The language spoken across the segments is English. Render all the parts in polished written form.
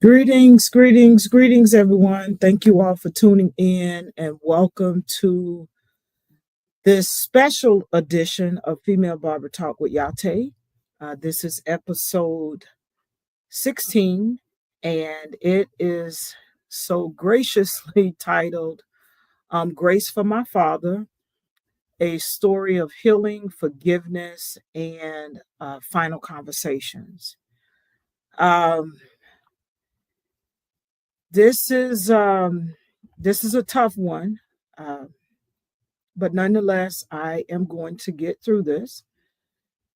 Greetings, greetings, greetings, everyone. Thank you all for tuning in and welcome to this special edition of Female Barber Talk with Yah-Tay. This is episode 16, and it is so graciously titled Grace for My Father, a story of healing, forgiveness, and final conversations. Um, This is a tough one, uh, but nonetheless, I am going to get through this.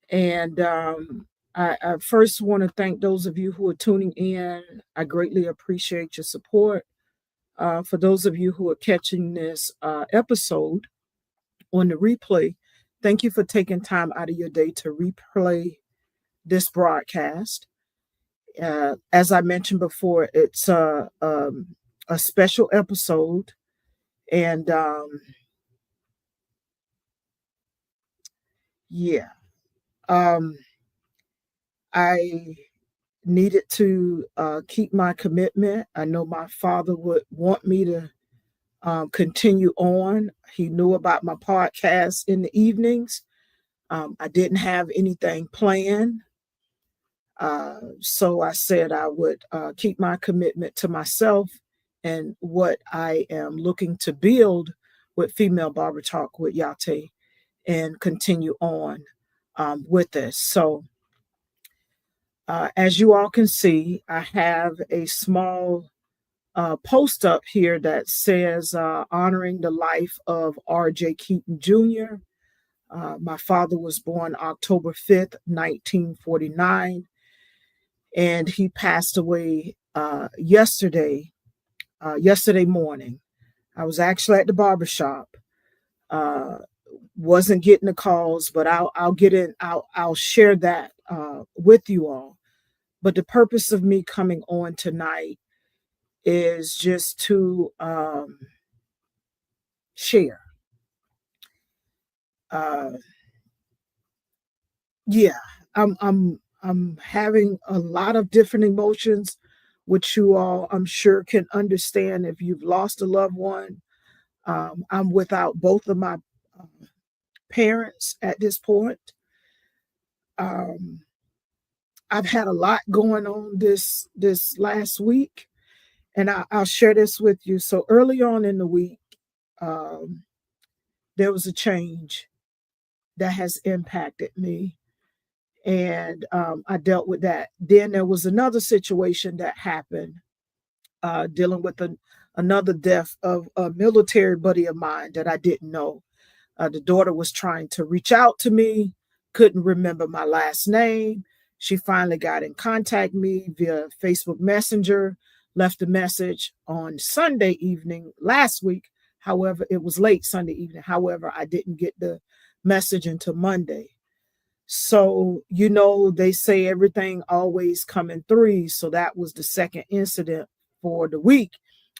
And I first want to thank those of you who are tuning in. I greatly appreciate your support. For those of you who are catching this episode on the replay, thank you for taking time out of your day to replay this broadcast. As I mentioned before, it's a special episode, and yeah, um, I needed to keep my commitment. I know my father would want me to continue on. He knew about my podcast in the evenings. I didn't have anything planned. So I said I would keep my commitment to myself and what I am looking to build with Female Barber Talk with Yah-Tay and continue on with this. So as you all can see, I have a small post up here that says honoring the life of R.J. Keaton Jr. My father was born October 5th, 1949, and he passed away yesterday morning. I was actually at the barbershop. Wasn't getting the calls, but I'll get in. I'll share that with you all. But the purpose of me coming on tonight is just to share. Uh, yeah, I'm having a lot of different emotions, which you all I'm sure can understand if you've lost a loved one. I'm without both of my parents at this point. Um, I've had a lot going on this last week, and I'll share this with you. So early on in the week, um, there was a change that has impacted me, and I dealt with that. Then there was another situation that happened, dealing with another death of a military buddy of mine that I didn't know. The daughter was trying to reach out to me, couldn't remember my last name. She finally got in contact with me via Facebook Messenger, left a message on Sunday evening last week. However, it was late Sunday evening. However, I didn't get the message until Monday. So, they say everything always come in threes. So that was the second incident for the week.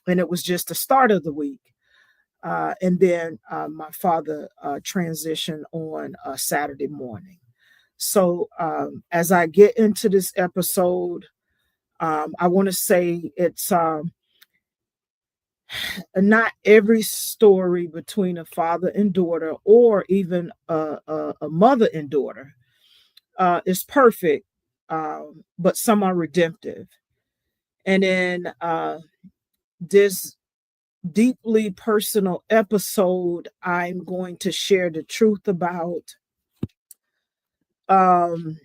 And it was just the start of the week. And then my father transitioned on Saturday morning. So as I get into this episode, I want to say it's not every story between a father and daughter, or even a mother and daughter, is perfect, but some are redemptive. And then this deeply personal episode, I'm going to share the truth about. Pardon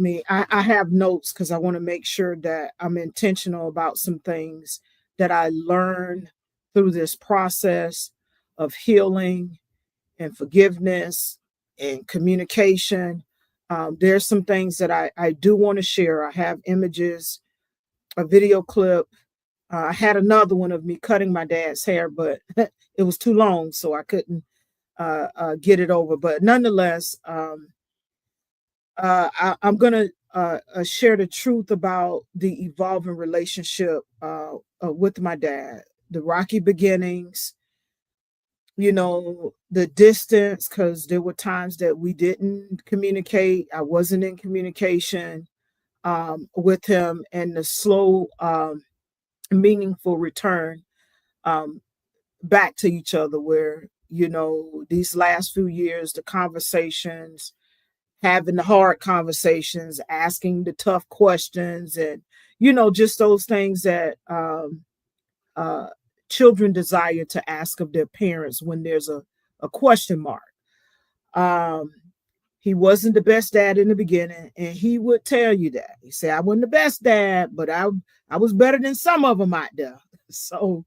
me, I have notes because I want to make sure that I'm intentional about some things that I learned through this process of healing and forgiveness and communication. There's some things that I do want to share. I have images, a video clip. I had another one of me cutting my dad's hair, but it was too long, so I couldn't get it over. But nonetheless, I'm going to share the truth about the evolving relationship with my dad, the rocky beginnings, the distance, because there were times that we didn't communicate. I wasn't in communication. with him, and the slow, meaningful return um, back to each other, where, these last few years, the conversations, having the hard conversations, asking the tough questions, and, just those things that uh, children desire to ask of their parents when there's a question mark. Um, he wasn't the best dad in the beginning, and he would tell you that. He said, I wasn't the best dad, but I was better than some of them out there. So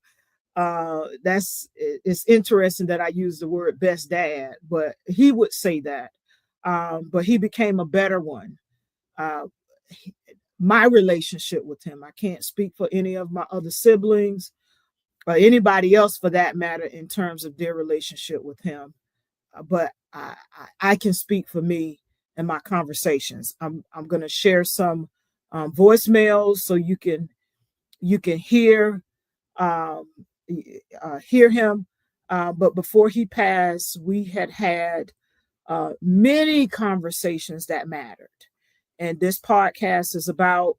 it's interesting that I use the word best dad, but he would say that. But he became a better one. Uh, my relationship with him, I can't speak for any of my other siblings or anybody else for that matter in terms of their relationship with him. But I can speak for me and my conversations. I'm going to share some voicemails so you can um, hear him. But before he passed, we had many conversations that mattered, and this podcast is about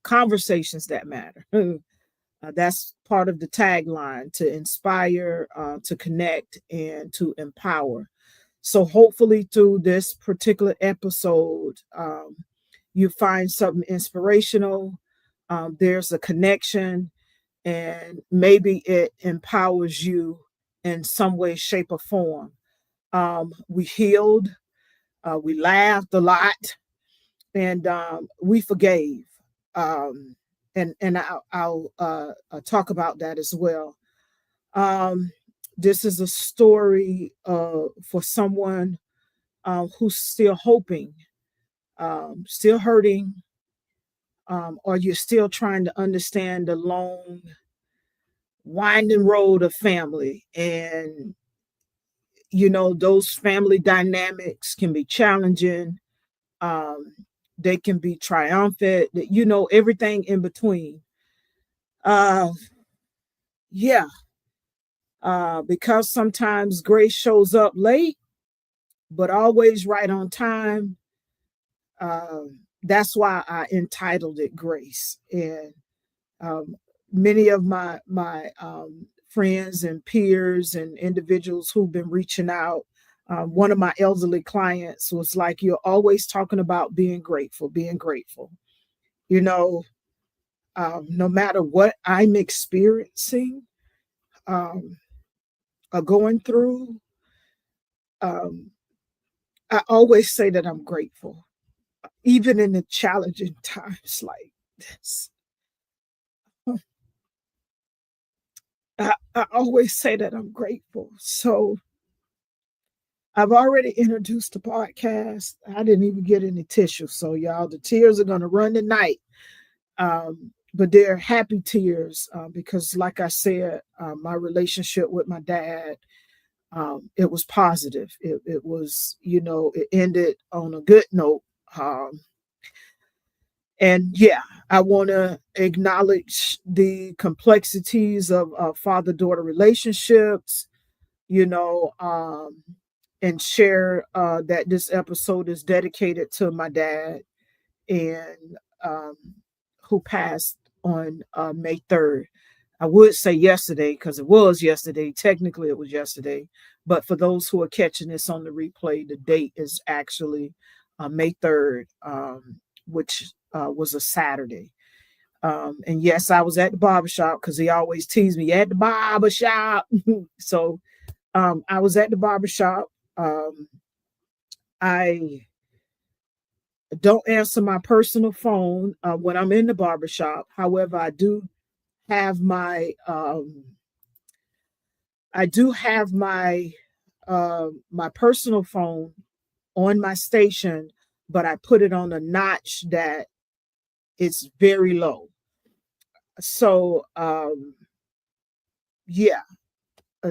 conversations that matter. That's part of the tagline: to inspire, to connect, and to empower. So hopefully through this particular episode, you find something inspirational. There's a connection, and maybe it empowers you in some way, shape, or form. We healed, we laughed a lot, and we forgave. Um, and I'll talk about that as well. Um, this is a story for someone who's still hoping, still hurting, or you're still trying to understand the long, winding road of family. And, those family dynamics can be challenging. Um, they can be triumphant, everything in between. Uh, yeah, because sometimes grace shows up late, but always right on time. That's why I entitled it Grace. And um, many of my friends and peers and individuals who've been reaching out, one of my elderly clients was like, "You're always talking about being grateful, being grateful." You know, no matter what I'm experiencing um, or going through, um, I always say that I'm grateful, even in the challenging times like this. I always say that I'm grateful. So I've already introduced the podcast. I didn't even get any tissue. So, y'all, the tears are going to run tonight. But they're happy tears because, like I said, my relationship with my dad, it was positive. It was, it ended on a good note. And yeah, I want to acknowledge the complexities of father-daughter relationships, you know, um, and share that this episode is dedicated to my dad, and um, who passed on May 3rd. I would say yesterday because it was yesterday. Technically, it was yesterday. But for those who are catching this on the replay, the date is actually May 3rd, which was a Saturday. And yes, I was at the barbershop because he always teased me at the barbershop. So I was at the barbershop. I don't answer my personal phone when I'm in the barbershop. However, have my I do have my personal phone on my station, but I put it on a notch that it's very low. So yeah,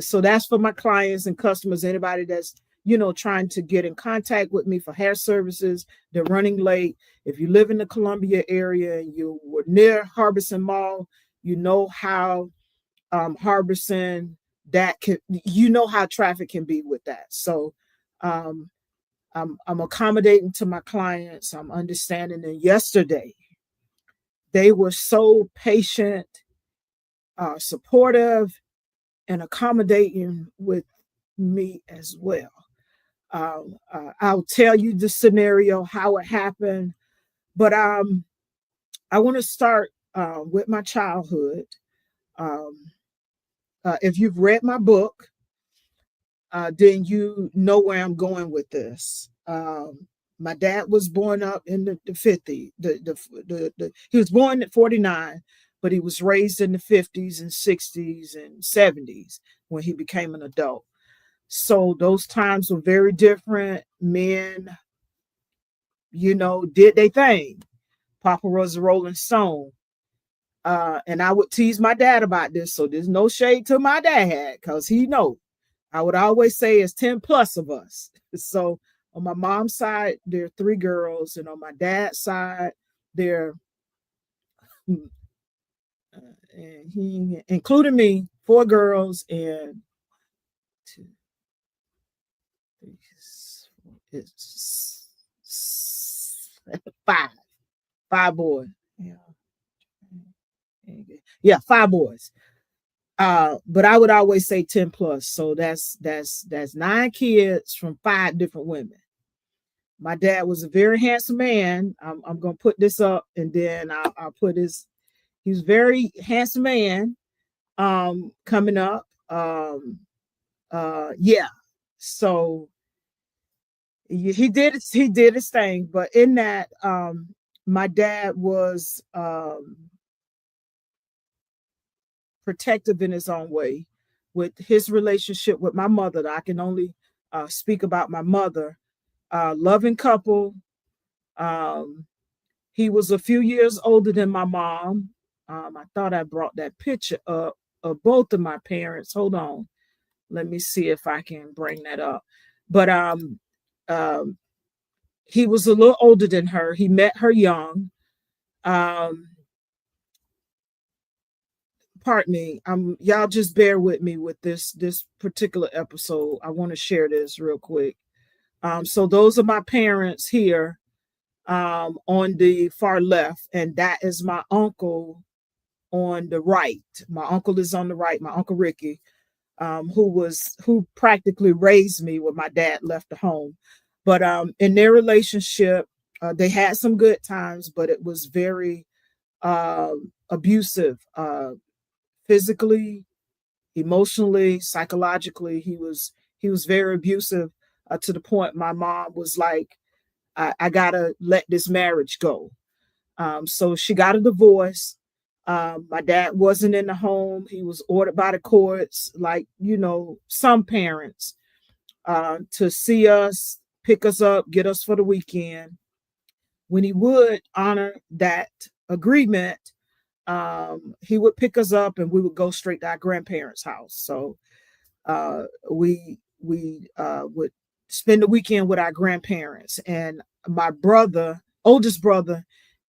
so that's for my clients and customers, anybody that's trying to get in contact with me for hair services. They're running late. If you live in the Columbia area and you were near Harbison Mall, you know how Harbison, that can, how traffic can be with that. So I'm accommodating to my clients. I'm understanding. And yesterday, they were so patient, supportive, and accommodating with me as well. I'll tell you the scenario, how it happened, but I want to start with my childhood. Um, if you've read my book, then you know where I'm going with this. My dad was born up in the 50s. He was born at 49, but he was raised in the 50s and 60s and 70s when he became an adult. So those times were very different. Men, did they thing. Papa was a Rolling Stone. And I would tease my dad about this. So there's no shade to my dad because he know. I would always say it's 10 plus of us. So on my mom's side, there are 3 girls. And on my dad's side, there, and he, including me, 4 girls and 2, 3, 4, it's 5 boys. Yeah, 5 boys. But I would always say 10 plus. So that's 9 kids from 5 different women. My dad was a very handsome man. I'm gonna put this up and then I'll put he was a very handsome man coming up. Yeah. So he did his thing, but in that my dad was protective in his own way with his relationship with my mother. I can only speak about my mother. Loving couple. He was a few years older than my mom. I thought I brought that picture up of both of my parents. Hold on. Let me see if I can bring that up. But he was a little older than her. He met her young. Pardon me. Y'all just bear with me with this particular episode. I want to share this real quick. So those are my parents here on the far left, and that is my uncle on the right. My uncle is on the right, my Uncle Ricky, who practically raised me when my dad left the home. But in their relationship, they had some good times, but it was very abusive, physically, emotionally, psychologically. He was very abusive to the point my mom was like, I gotta let this marriage go. So she got a divorce. My dad wasn't in the home. He was ordered by the courts, like, some parents, to see us, pick us up, get us for the weekend. When he would honor that agreement, he would pick us up and we would go straight to our grandparents' house. So we would spend the weekend with our grandparents and my oldest brother,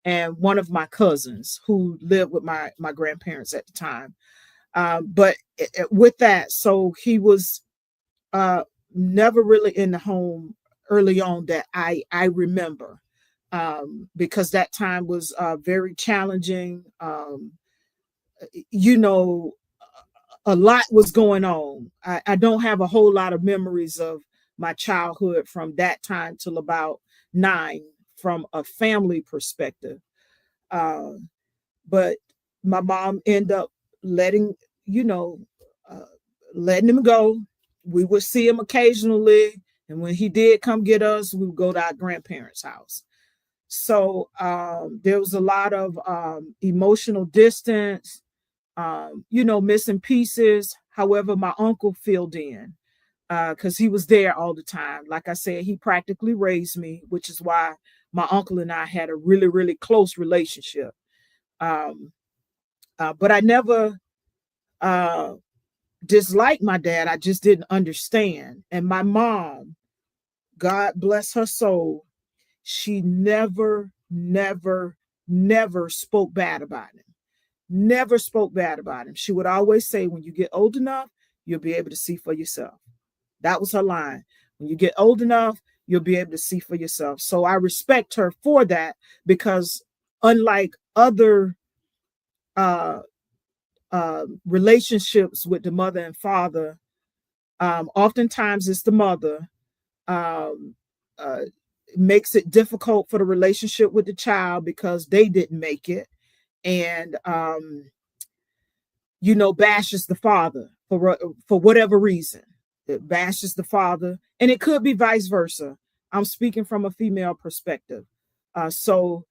and one of my cousins who lived with my grandparents at the time. But with that, so he was never really in the home early on that I remember, because that time was very challenging. You know, a lot was going on. I don't have a whole lot of memories of my childhood from that time till about 9 from a family perspective. Uh, but my mom ended up letting, you know, uh, letting him go. We would see him occasionally. And when he did come get us, we would go to our grandparents' house. So there was a lot of emotional distance, missing pieces. However, my uncle filled in because he was there all the time. Like I said, he practically raised me, which is why my uncle and I had a really, really close relationship. Um, but I never disliked my dad. I just didn't understand. And my mom, God bless her soul, she never, never, never spoke bad about him. Never spoke bad about him. She would always say, when you get old enough, you'll be able to see for yourself. That was her line. When you get old enough, you'll be able to see for yourself. So I respect her for that, because unlike other uh, relationships with the mother and father, oftentimes it's the mother, um, uh, makes it difficult for the relationship with the child because they didn't make it, and bashes the father for whatever reason. It bashes the father, and it could be vice versa. I'm speaking from a female perspective. So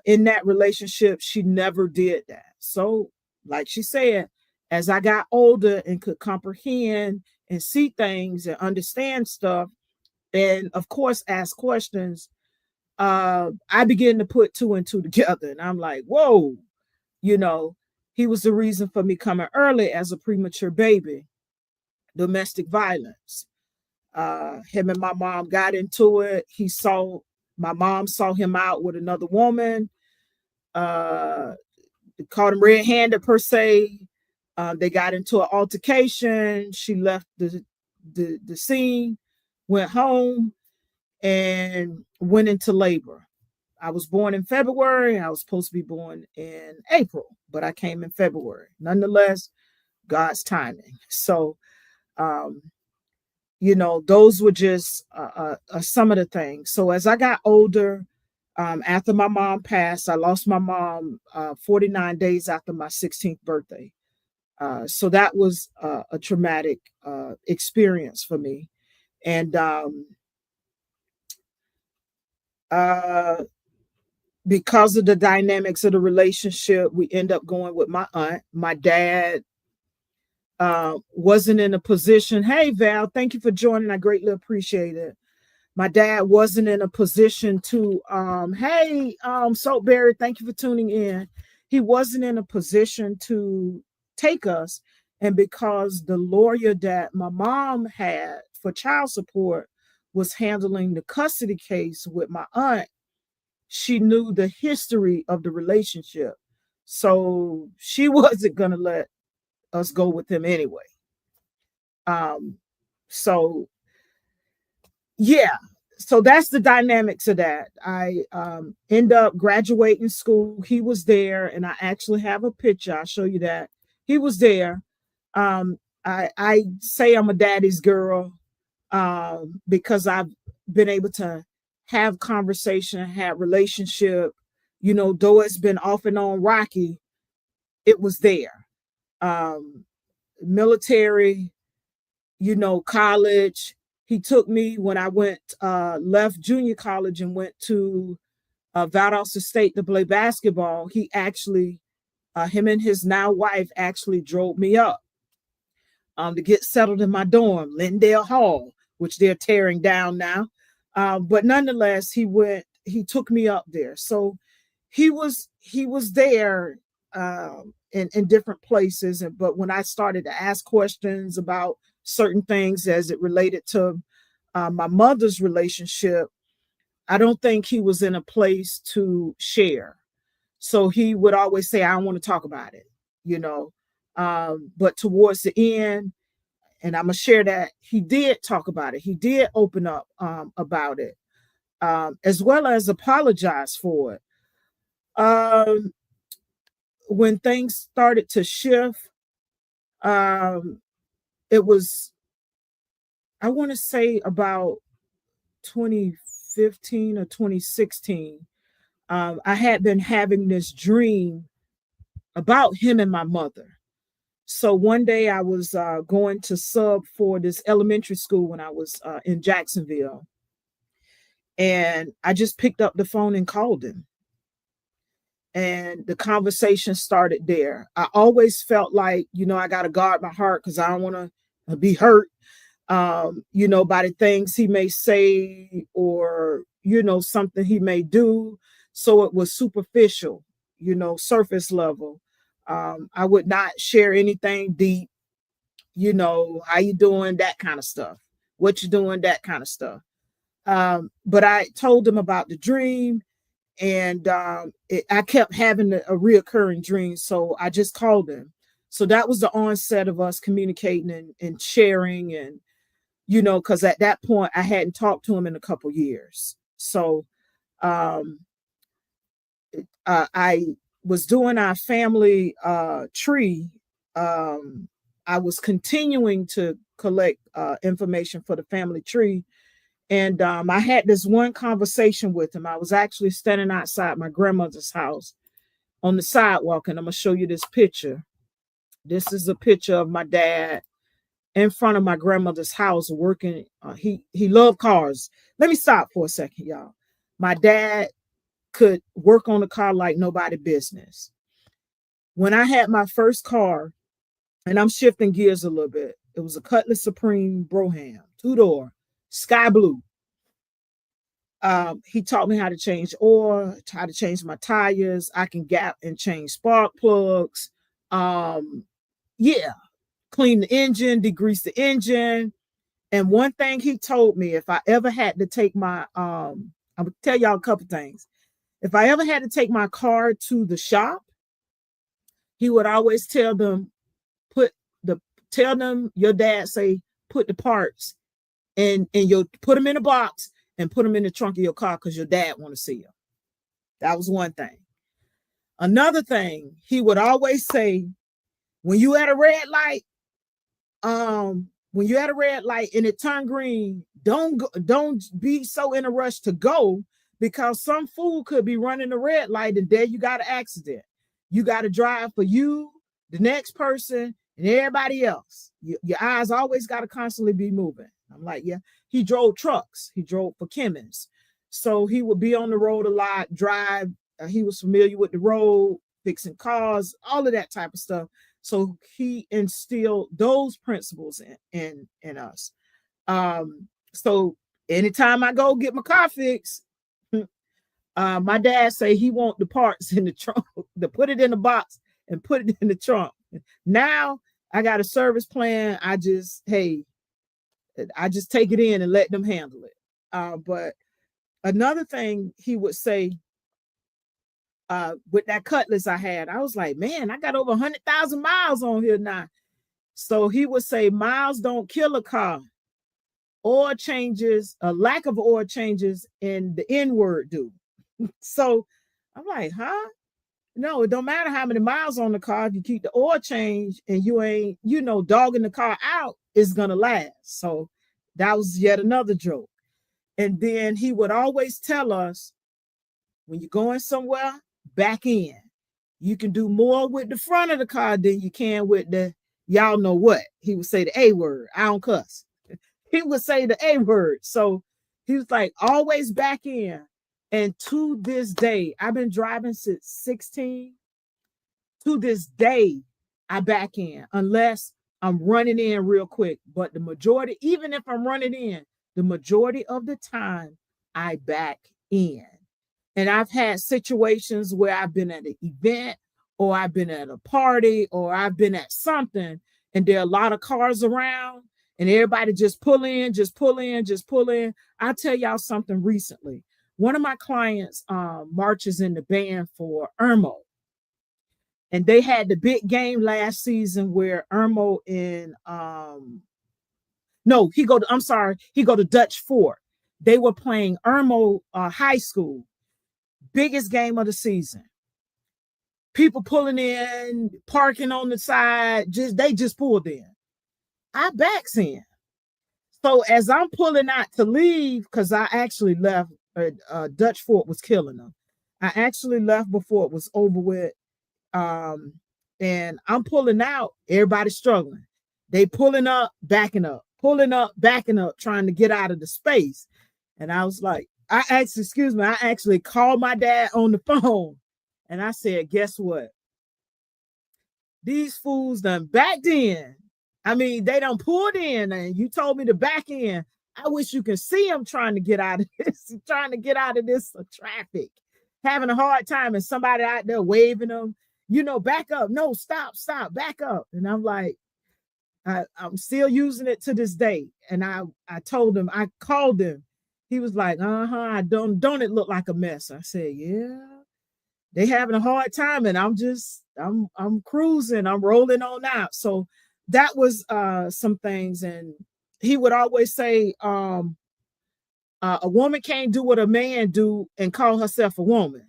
in that relationship, she never did that. So, like she said, as I got older and could comprehend and see things and understand stuff, and of course ask questions, I began to put two and two together. And I'm like, whoa, you know, he was the reason for me coming early as a premature baby. Domestic violence. Him and my mom got into it. My mom saw him out with another woman. Uh, caught him red-handed per se. They got into an altercation. She left the scene, went home, and went into labor. I was born in February. I was supposed to be born in April, but I came in February. Nonetheless, God's timing. So, um, those were just some of the things. So as I got older, after my mom passed, I lost my mom 49 days after my 16th birthday. So that was a traumatic experience for me. And because of the dynamics of the relationship, we end up going with my aunt. My dad wasn't in a position. Hey, Val, thank you for joining. I greatly appreciate it. My dad wasn't in a position to, hey, Saltberry, thank you for tuning in. He wasn't in a position to take us. And because the lawyer that my mom had for child support was handling the custody case with my aunt, she knew the history of the relationship. So she wasn't going to let us go with him anyway. So yeah, so that's the dynamics of that. I end up graduating school. He was there, and I actually have a picture. I'll show you that. He was there. I say I'm a daddy's girl because I've been able to have conversation, have relationship. Though it's been off and on rocky, it was there. Military, college. He took me when I left junior college and went to Valdosta State to play basketball. He actually, him and his now wife actually drove me up to get settled in my dorm, Lindale Hall, which they're tearing down now. But nonetheless, he took me up there. So he was there in different places. But when I started to ask questions about certain things as it related to my mother's relationship, I don't think he was in a place to share. So he would always say, I don't want to talk about it, but towards the end, and I'm going to share that he did talk about it. He did open up about it, as well as apologize for it. When things started to shift, it was, I want to say about 2015 or 2016. I had been having this dream about him and my mother. So one day I was going to sub for this elementary school when I was in Jacksonville. And I just picked up the phone and called him. And the conversation started there. I always felt like, I got to guard my heart because I don't want to be hurt, by the things he may say or, something he may do. So it was superficial, surface level. I would not share anything deep, how you doing, that kind of stuff, what you doing, that kind of stuff. But I told him about the dream, and I kept having a reoccurring dream. So I just called him. So that was the onset of us communicating and sharing and, because at that point I hadn't talked to him in a couple years. So um, I was doing our family tree. I was continuing to collect information for the family tree. And I had this one conversation with him. I was actually standing outside my grandmother's house on the sidewalk, and I'm going to show you this picture. This is a picture of my dad in front of my grandmother's house working. He loved cars. Let me stop for a second, y'all. My dad could work on a car like nobody business. When I had my first car, and I'm shifting gears a little bit, it was a Cutlass Supreme Broham, 2-door, sky blue. He taught me how to change oil, how to change my tires. I can gap and change spark plugs. Yeah, clean the engine, degrease the engine. And one thing he told me, if I ever had to take my, I'm gonna tell y'all a couple things. If I ever had to take my car to the shop, he would always tell them, your dad say, put the parts and you'll put them in a box and put them in the trunk of your car because your dad want to see them. That was one thing. Another thing, he would always say, when you at a red light, and it turned green, don't be so in a rush to go, because some fool could be running the red light and there you got an accident. You got to drive for you, the next person, and everybody else. Your eyes always got to constantly be moving. I'm like, yeah. He drove trucks. He drove for chemists. So he would be on the road a lot, drive. He was familiar with the road, fixing cars, all of that type of stuff. So he instilled those principles in us. So anytime I go get my car fixed, my dad say he want the parts in the trunk, to put it in the box and put it in the trunk. Now I got a service plan. I just take it in and let them handle it. But another thing he would say, with that Cutlass I had, I was like, man, I got over 100,000 miles on here now. So he would say, miles don't kill a car. Oil changes, a lack of oil changes, and the N-word do. So I'm like, huh? No, it don't matter how many miles on the car. If you keep the oil change and you ain't, dogging the car out, it's going to last. So that was yet another joke. And then he would always tell us, when you're going somewhere, back in. You can do more with the front of the car than you can with the, y'all know what. He would say the A word. I don't cuss. He would say the A word. So he was like, always back in. And to this day, I've been driving since 16. To this day, I back in unless I'm running in real quick. But the majority, even if I'm running in, the majority of the time, I back in. And I've had situations where I've been at an event, or I've been at a party, or I've been at something, and there are a lot of cars around, and everybody just pull in, just pull in, just pull in. I'll tell y'all something recently. One of my clients marches in the band for Irmo. And they had the big game last season where Irmo in he go to Dutch Fort. They were playing Irmo High School. Biggest game of the season. People pulling in, parking on the side, they just pulled in. I backs in. So as I'm pulling out to leave, because I actually left, Dutch Fort was killing them. I actually left before it was over with. And I'm pulling out, everybody's struggling. They pulling up, backing up, pulling up, backing up, trying to get out of the space. And I was like, I actually called my dad on the phone, and I said, guess what? These fools done backed in. I mean, they done pulled in, and you told me to back in. I wish you could see them trying to get out of this, traffic, having a hard time, and somebody out there waving them, back up. No, stop, back up. And I'm like, I'm still using it to this day. And I told him, I called him. He was like, don't it look like a mess? I said, yeah, they having a hard time, and I'm cruising, I'm rolling on out. So that was some things. And he would always say, a woman can't do what a man do and call herself a woman,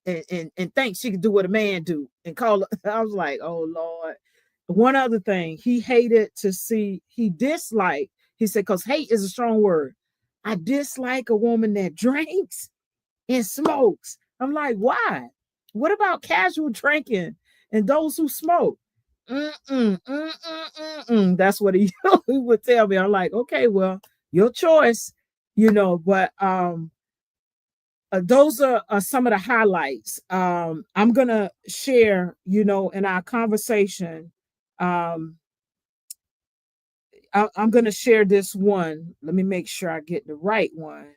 and think she can do what a man do and call her. I was like, oh Lord. One other thing he hated to see, he disliked, he said, because hate is a strong word. I dislike a woman that drinks and smokes. I'm like, why? What about casual drinking and those who smoke? Mm-mm, mm-mm, mm-mm. That's what he, he would tell me. I'm like, okay, well, your choice, but those are some of the highlights. I'm gonna share, in our conversation. Um, I'm gonna share this one. Let me make sure I get the right one.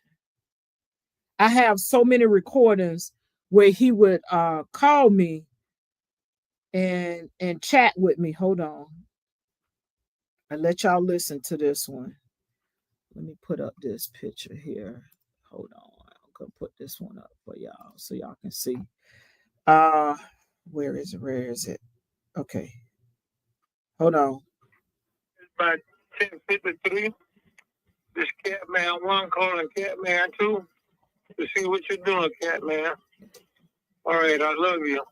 I have so many recordings where he would call me and chat with me. Hold on. I let y'all listen to this one. Let me put up this picture here. Hold on. I'm gonna put this one up for y'all so y'all can see. Uh where is it? Where is it? Okay. Hold on. It's about 10:53. This Catman 1 calling Catman 2 to see what you're doing, Catman. All right, I love you.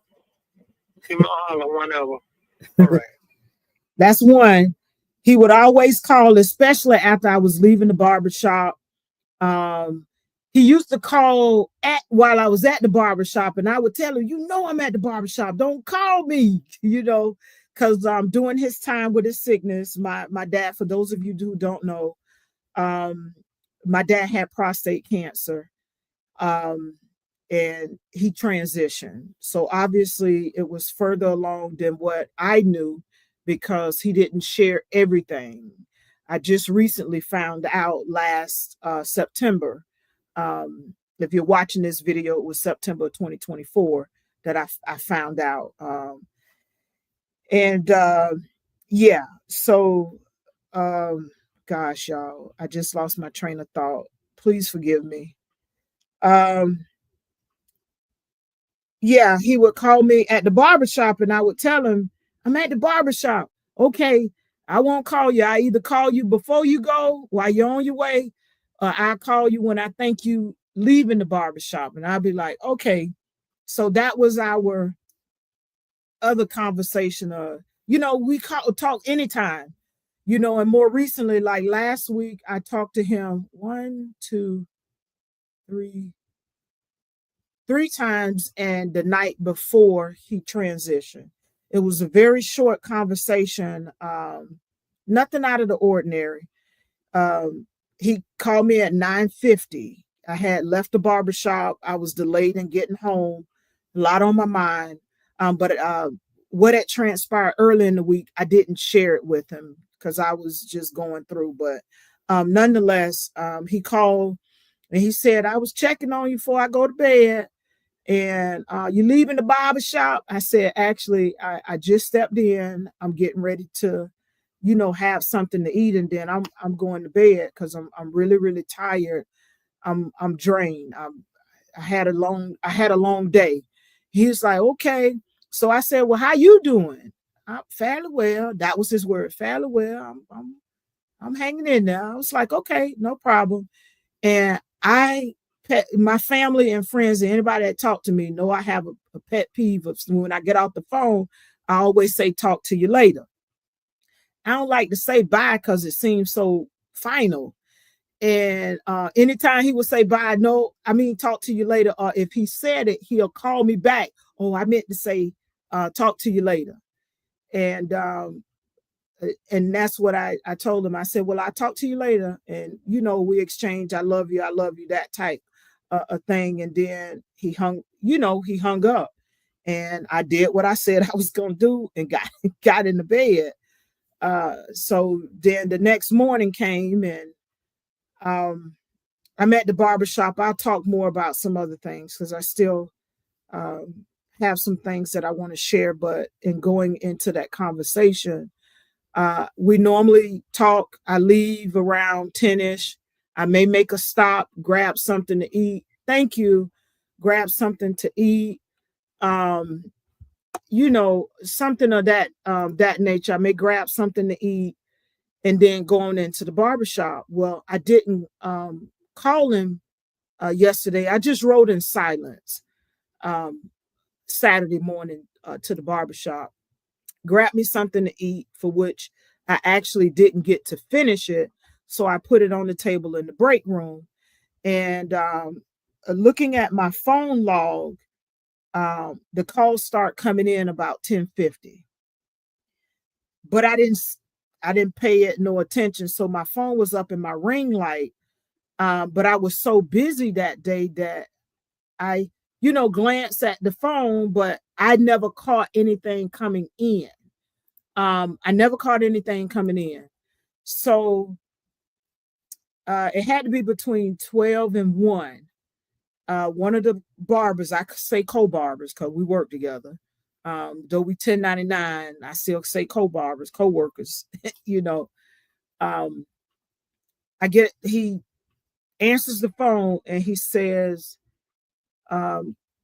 Give me a holler whenever. All right. That's one. He would always call, especially after I was leaving the barbershop. Um, he used to call while I was at the barbershop, and I would tell him, I'm at the barbershop. Don't call me, because during his time with his sickness, my dad, for those of you who don't know, my dad had prostate cancer. And he transitioned. So obviously it was further along than what I knew because he didn't share everything. I just recently found out last September. If you're watching this video, it was September 2024 that I found out. And yeah, so gosh, y'all, I just lost my train of thought. Please forgive me. Yeah, he would call me at the barbershop and I would tell him, I'm at the barbershop. Okay, I won't call you. I either call you before you go while you're on your way, or I call you when I think you leaving the barbershop. And I'll be like, okay. So that was our other conversation. We talk anytime, and more recently, like last week, I talked to him three times, and the night before he transitioned. It was a very short conversation, nothing out of the ordinary. He called me at 9:50. I had left the barbershop. I was delayed in getting home, a lot on my mind. But what had transpired early in the week, I didn't share it with him because I was just going through. But nonetheless, he called and he said, I was checking on you before I go to bed. And you leaving the barber shop? I said, actually, I just stepped in. I'm getting ready to, have something to eat, and then I'm going to bed because I'm really, really tired. I'm drained. I had a long day. He was like, okay. So I said, well, how you doing? I'm fairly well. That was his word, fairly well. I'm hanging in there. I was like, okay, no problem. And my family and friends and anybody that talk to me know I have a pet peeve of when I get off the phone, I always say, talk to you later. I don't like to say bye because it seems so final. And anytime he would say bye, no, I mean, talk to you later. Or if he said it, he'll call me back. Oh, I meant to say, talk to you later. And that's what I told him. I said, well, I'll talk to you later. And, we exchange, I love you, that type of thing. And then he hung up. And I did what I said I was going to do and got in the bed. So then the next morning came and I'm at the barbershop. I'll talk more about some other things because I still have some things that I want to share. But in going into that conversation, we normally talk. I leave around 10ish. I may make a stop, grab something to eat. Thank you. Grab something to eat. Something of that nature. I may grab something to eat, and then going into the barbershop. Well, I didn't call him yesterday. I just rode in silence um, Saturday morning to the barbershop, grabbed me something to eat, for which I actually didn't get to finish it. So I put it on the table in the break room. And looking at my phone log, the calls start coming in about 10:50. But I didn't pay it no attention. So my phone was up in my ring light. But I was so busy that day that I, glanced at the phone, but I never caught anything coming in. I never caught anything coming in. So it had to be between 12 and 1. One of the barbers, I could say co-barbers because we work together. Though we 1099, I still say co-barbers, co-workers, you know. Um, he answers the phone and he says,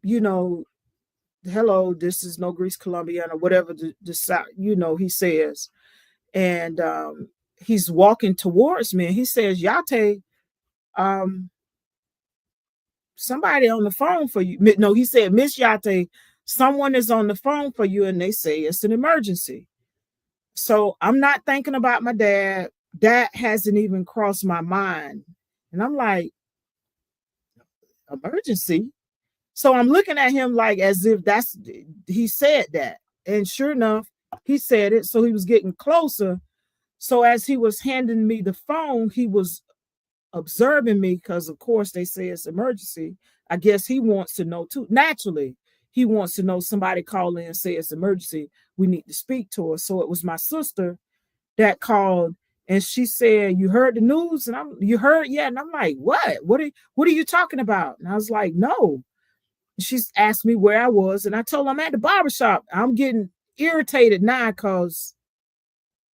you know, hello, this is No Grease Colombiana, whatever he says. And he's walking towards me and he says, Yah-Tay, um, somebody on the phone for you. No, he said, Miss Yah-Tay, someone is on the phone for you and they say it's an emergency. So I'm not thinking about my dad. That hasn't even crossed my mind. And I'm like, emergency? So I'm looking at him like as if he said that. And sure enough, he said it. So he was getting closer. So as he was handing me the phone, he was observing me because, of course, they say it's emergency. I guess he wants to know too. Naturally, he wants to know somebody call in and say it's emergency. We need to speak to her. So it was my sister that called and she said, you heard the news? And you heard? Yeah. And I'm like, what? What are you talking about? And I was like, no. She's asked me where I was, and I told her I'm at the barbershop. I'm getting irritated now because,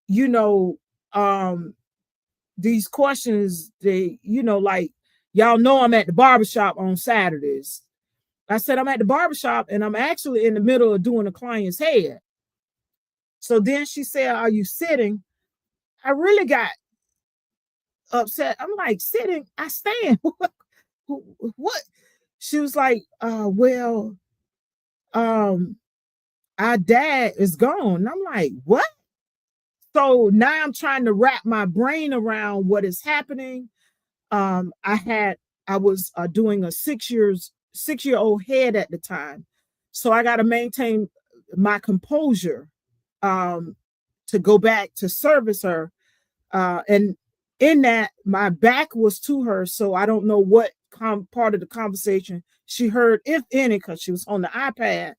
you know, these questions, like, y'all know I'm at the barbershop on Saturdays. I said, I'm at the barbershop and I'm actually in the middle of doing a client's head. So then she said, are you sitting? I really got upset. I'm like, sitting? I stand. What? She was like, well, our dad is gone. And I'm like, what? So now I'm trying to wrap my brain around what is happening. I was doing a 6-year-old head at the time. So I got to maintain my composure to go back to service her. And in that, my back was to her. So I don't know what part of the conversation she heard, if any, because she was on the iPad.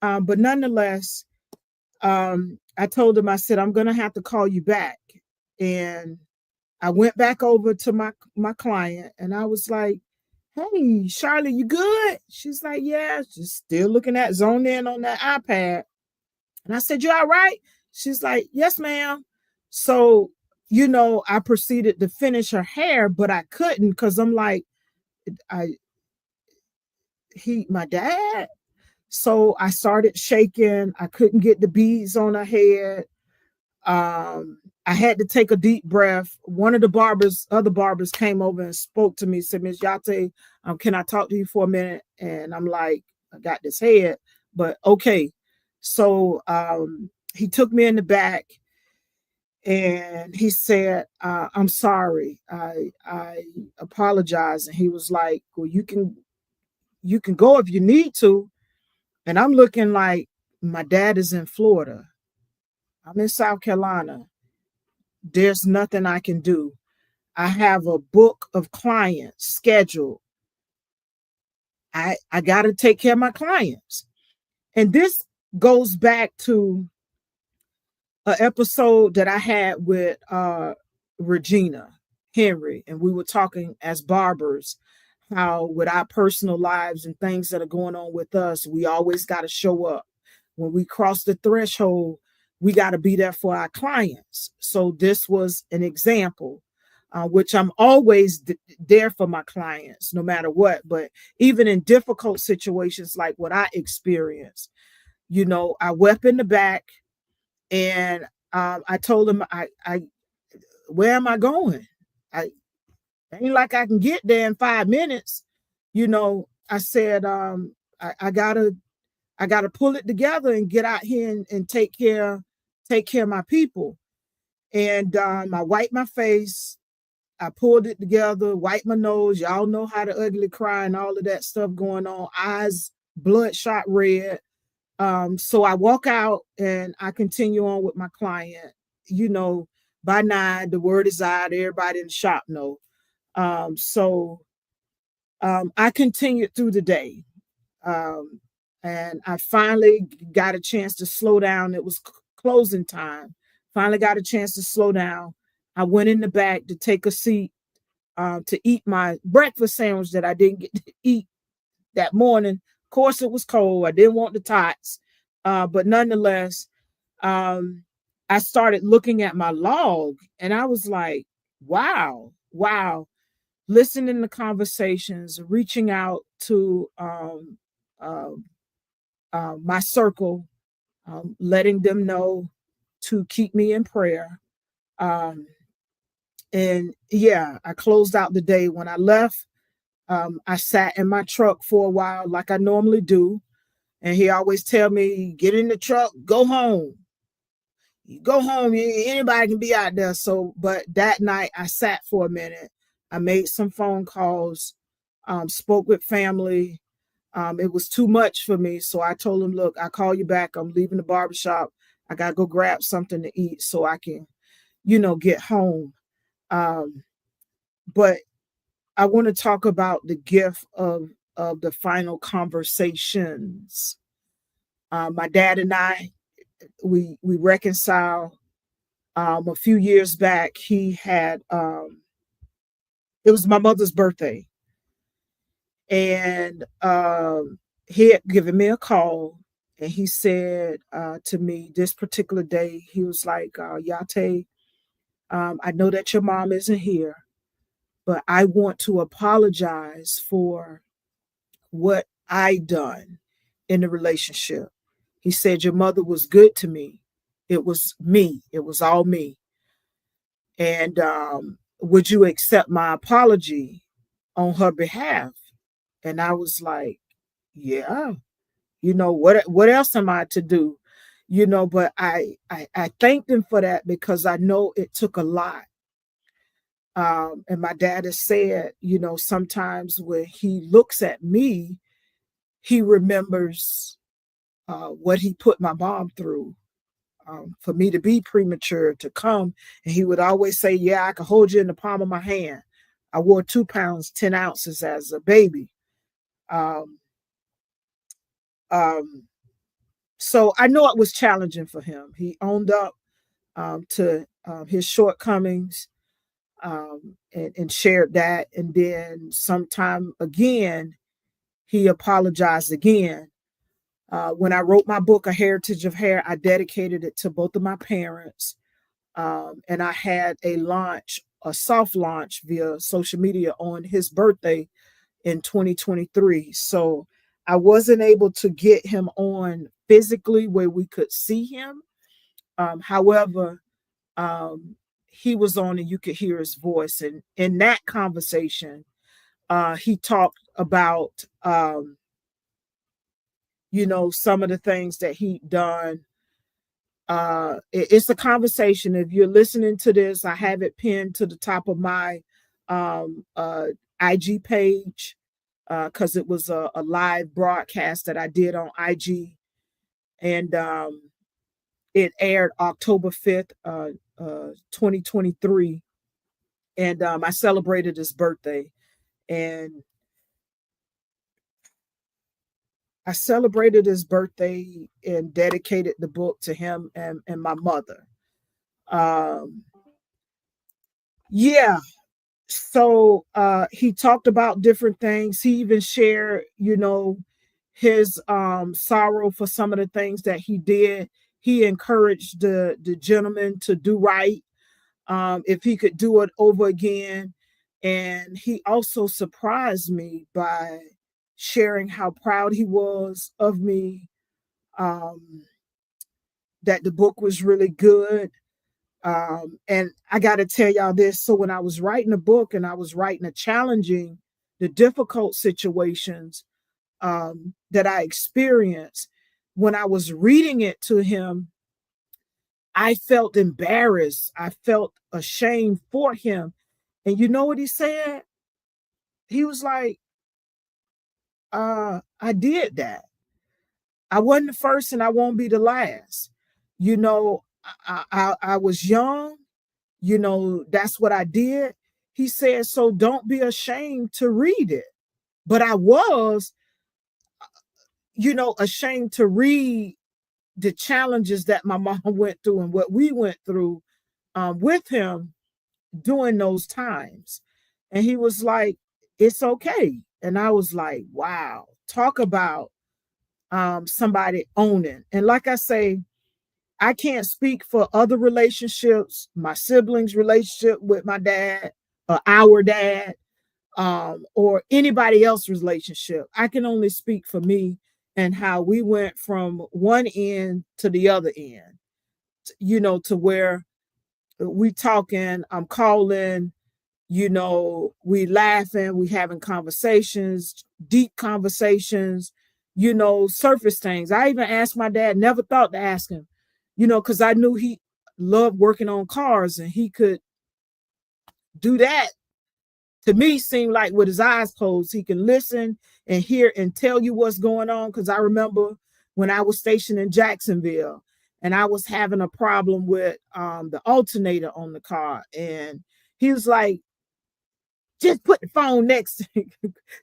But nonetheless, I told him, I said, I'm going to have to call you back. And I went back over to my client and I was like, hey, Charlotte, you good? She's like, yeah, just still looking at zoned in on that iPad. And I said, you all right? She's like, yes, ma'am. So, I proceeded to finish her hair, but I couldn't because I'm like, my dad. So I started shaking. I couldn't get the beads on her head. I had to take a deep breath. One of the other barbers came over and spoke to me, said, Miss Yah-Tay, can I talk to you for a minute? And I'm like, I got this head, but okay. So he took me in the back and he said, I'm sorry. I apologize. And he was like, well, you can go if you need to. And I'm looking like, my dad is in Florida. I'm in South Carolina. There's nothing I can do. I have a book of clients scheduled. I got to take care of my clients. And this goes back to an episode that I had with Regina Henry. And we were talking as barbers, how with our personal lives and things that are going on with us, we always got to show up. When we cross the threshold, we got to be there for our clients. So this was an example, which I'm always there for my clients, no matter what. But even in difficult situations like what I experienced, I wept in the back and I told him where am I going? I ain't like I can get there in 5 minutes. I said, I gotta pull it together and get out here and take care of my people. And I wiped my face, I pulled it together, wiped my nose. Y'all know how to ugly cry and all of that stuff going on. Eyes bloodshot red. So I walk out and I continue on with my client. You know, by 9, the word is out. Everybody in the shop know. So I continued through the day. Um, and I finally got a chance to slow down. It was closing time. Finally got a chance to slow down. I went in the back to take a seat to eat my breakfast sandwich that I didn't get to eat that morning. Of course, it was cold. I didn't want the tots. But nonetheless, um, I started looking at my log and I was like, wow, listening to conversations, reaching out to uh, my circle, letting them know to keep me in prayer. Um, and yeah, I closed out the day. When I left, I sat in my truck for a while, like I normally do. And he always tell me, get in the truck, go home. You go home, anybody can be out there. So, but that night I sat for a minute. I made some phone calls, spoke with family. It was too much for me. So I told him, look, I'll call you back. I'm leaving the barbershop. I got to go grab something to eat so I can, get home. Um, but I want to talk about the gift of the final conversations. My dad and I, we reconciled a few years back. He had it was my mother's birthday, and he had given me a call, and he said to me this particular day, he was like, Yah-Tay, I know that your mom isn't here, but I want to apologize for what I done in the relationship. He said, your mother was good to me. It was me. It was all me. And would you accept my apology on her behalf? And I was like, yeah, what else am I to do? But I thanked him for that because I know it took a lot. And my dad has said, sometimes when he looks at me, he remembers what he put my mom through, for me to be premature, to come. And he would always say, yeah, I can hold you in the palm of my hand. I wore 2 pounds, 10 ounces as a baby. Um, um, so I know it was challenging for him. He owned up to his shortcomings, and shared that. And then sometime again, he apologized again. When I wrote my book, A Heritage of Hair, I dedicated it to both of my parents. And I had a soft launch via social media on his birthday in 2023. So I wasn't able to get him on physically where we could see him. However, he was on and you could hear his voice. And in that conversation, he talked about, some of the things that he'd done. It's a conversation. If you're listening to this, I have it pinned to the top of my um, uh, IG page, because it was a live broadcast that I did on IG, and it aired October 5th, 2023, and I celebrated his birthday, and and dedicated the book to him and my mother. Um, yeah, so he talked about different things. He even shared, his sorrow for some of the things that he did. He encouraged the gentleman to do right, if he could do it over again. And he also surprised me by sharing how proud he was of me, um, that the book was really good. And I got to tell y'all this. So when I was writing a book and I was writing the difficult situations that I experienced, when I was reading it to him, I felt embarrassed. I felt ashamed for him. And you know what he said? He was like, I did that. I wasn't the first and I won't be the last. You know, I was young. You know, that's what I did. He said, so don't be ashamed to read it. But I was, ashamed to read the challenges that my mom went through and what we went through with him during those times. And he was like, it's okay. And I was like, wow, talk about somebody owning. And like I say, I can't speak for other relationships, my siblings' relationship with my dad, or our dad, or anybody else's relationship. I can only speak for me and how we went from one end to the other end, to where we talking, I'm calling, we laughing, we having conversations, deep conversations, surface things. I even asked my dad, never thought to ask him, because I knew he loved working on cars and he could do that. To me, seemed like with his eyes closed, he can listen and hear and tell you what's going on. Because I remember when I was stationed in Jacksonville and I was having a problem with the alternator on the car. And he was like, just put the phone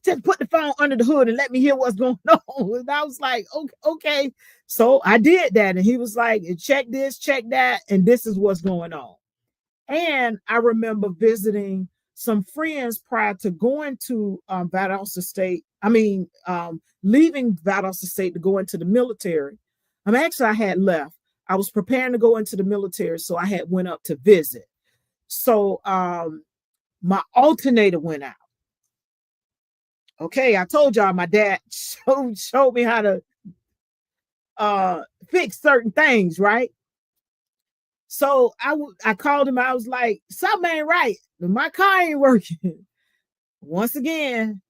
just put the phone under the hood and let me hear what's going on. And I was like, okay. So I did that. And he was like, check this, check that. And this is what's going on. And I remember visiting some friends prior to going to Valdosta State. Leaving Valdosta State to go into the military. I had left. I was preparing to go into the military. So I had went up to visit. So my alternator went out. Okay, I told y'all my dad showed me how to fix certain things, right? So I called him. I was like, something ain't right. My car ain't working. Once again,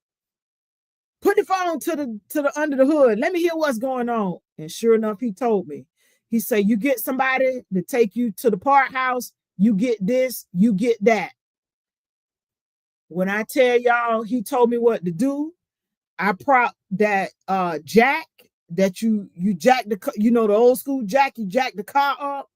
put the phone to the under the hood. Let me hear what's going on. And sure enough, he told me. He said, you get somebody to take you to the park house, you get this, you get that. When I tell y'all, he told me what to do. I prop that jack that you jack the, the old school jack, you jack the car up.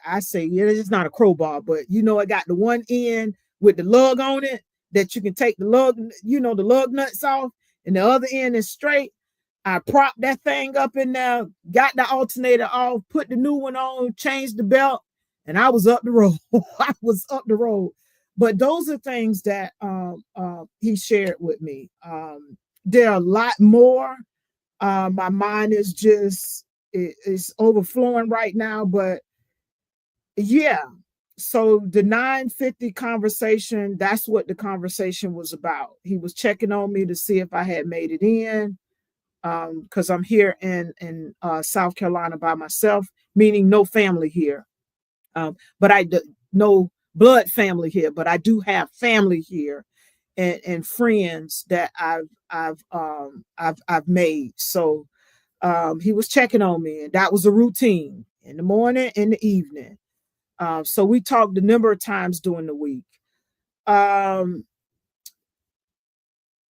I say, yeah, it's not a crowbar, but it got the one end with the lug on it that you can take the lug, the lug nuts off, and the other end is straight. I propped that thing up in there, got the alternator off, put the new one on, changed the belt, and I was up the road. I was up the road. But those are things that he shared with me. There are a lot more. My mind is just it's overflowing right now, but yeah. So the 950 conversation, that's what the conversation was about. He was checking on me to see if I had made it in, because I'm here in South Carolina by myself, meaning no family here. But no blood family here, but I do have family here and friends that I've made. So he was checking on me, and that was a routine in the morning and the evening. So we talked a number of times during the week.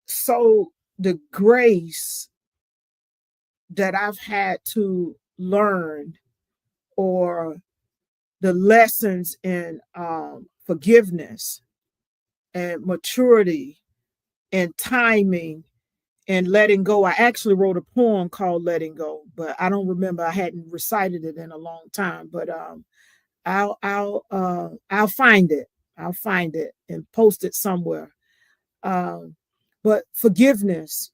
So the grace that I've had to learn, or the lessons in forgiveness and maturity and timing and letting go. I actually wrote a poem called Letting Go, but I don't remember. I hadn't recited it in a long time, but I'll find it. I'll find it and post it somewhere. But forgiveness.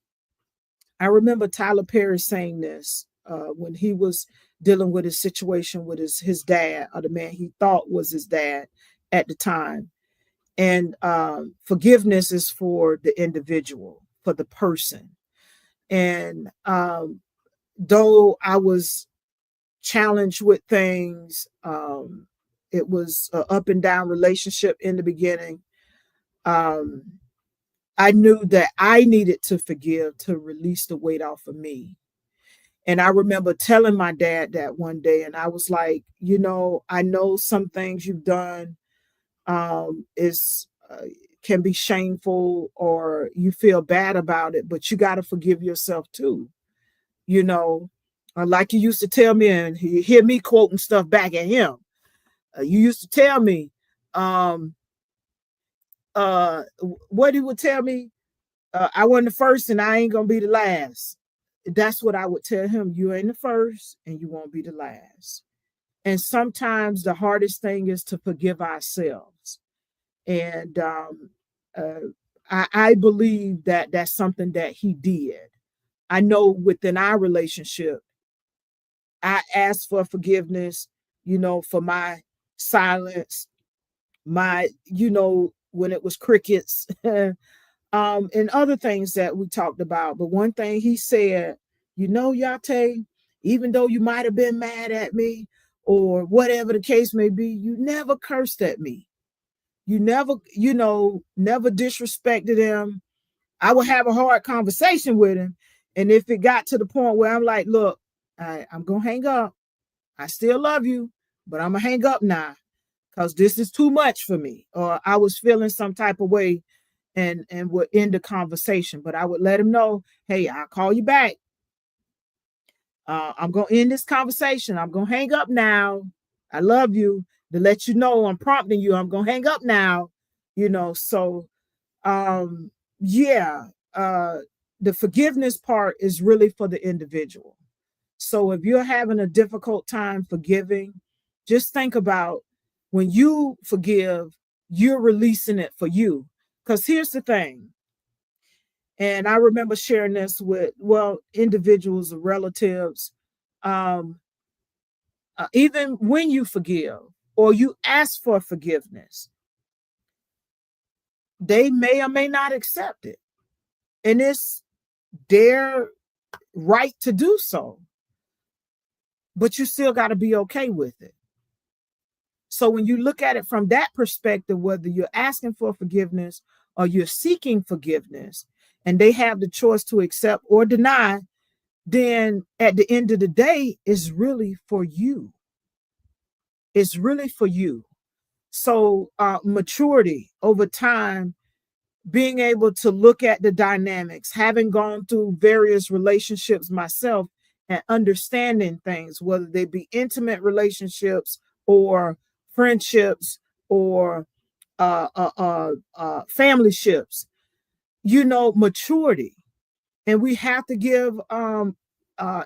I remember Tyler Perry saying this when he was dealing with his situation with his dad, or the man he thought was his dad at the time. And forgiveness is for the individual, for the person. And though I was challenged with things. It was an up and down relationship in the beginning. Um, I knew that I needed to forgive to release the weight off of me. And I remember telling my dad that one day, and I was like, I know some things you've done is can be shameful or you feel bad about it, but you got to forgive yourself too. You know, like you used to tell me, and you hear me quoting stuff back at him. You used to tell me, um, what he would tell me, I wasn't the first and I ain't gonna be the last. That's what I would tell him. You ain't the first and you won't be the last. And sometimes the hardest thing is to forgive ourselves. And uh, I believe that that's something that he did. I know within our relationship, I asked for forgiveness, for my silence, my, when it was crickets, and other things that we talked about. But one thing he said, Yah-Tay, even though you might have been mad at me or whatever the case may be, you never cursed at me. You never, never disrespected him. I would have a hard conversation with him. And if it got to the point where I'm like, look, I'm going to hang up. I still love you, but I'm going to hang up now because this is too much for me. Or I was feeling some type of way and would end the conversation. But I would let him know, hey, I'll call you back. I'm going to end this conversation. I'm going to hang up now. I love you. To let you know I'm prompting you. I'm going to hang up now. So yeah, the forgiveness part is really for the individual. So if you're having a difficult time forgiving, just think about when you forgive, you're releasing it for you. Because here's the thing, and I remember sharing this with, individuals or relatives. Even when you forgive or you ask for forgiveness, they may or may not accept it. And it's their right to do so. But you still got to be okay with it. So when you look at it from that perspective, whether you're asking for forgiveness or you're seeking forgiveness, and they have the choice to accept or deny, then at the end of the day, it's really for you. It's really for you. So maturity over time, being able to look at the dynamics, having gone through various relationships myself and understanding things, whether they be intimate relationships or friendships or family ships, maturity. And we have to give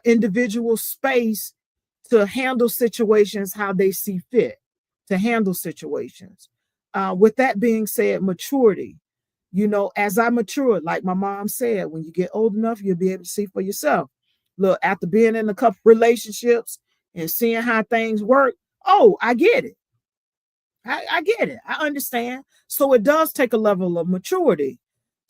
individuals space to handle situations how they see fit to handle situations. With that being said, maturity, as I mature, like my mom said, when you get old enough, you'll be able to see for yourself. Look, after being in a couple relationships and seeing how things work, oh, I get it. I get it. I understand. So it does take a level of maturity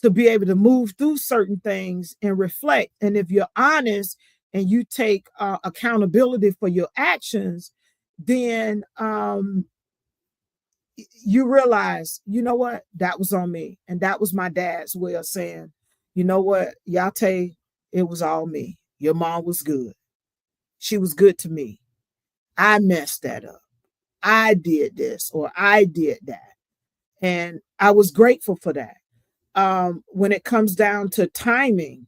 to be able to move through certain things and reflect. And if you're honest and you take accountability for your actions, then you realize, you know what, that was on me. And that was my dad's way of saying, you know what, Yah-Tay, it was all me. Your mom was good. She was good to me. I messed that up. I did this or I did that. And I was grateful for that. When it comes down to timing,